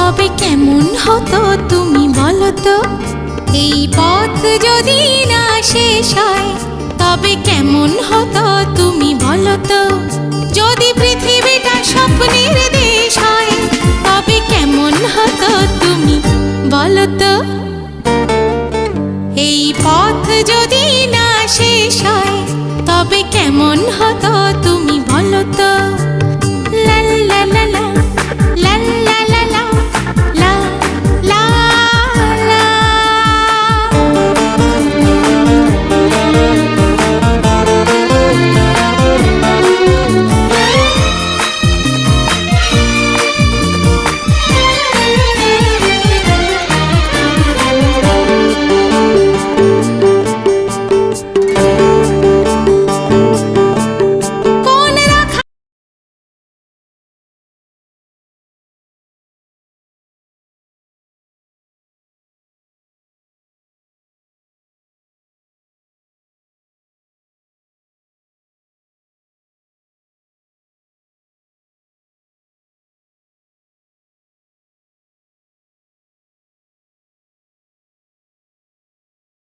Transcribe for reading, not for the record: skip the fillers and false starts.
তবে কেমন হতো তুমি বলো তো? এই পথ যদি না শেষ হয় তবে কেমন হতো তুমি বলো তো? যদি পৃথিবীটা স্বপ্নের দেশ হয় তবে কেমন হতো তুমি বলো তো? এই পথ যদি না শেষ হয় তবে কেমন হতো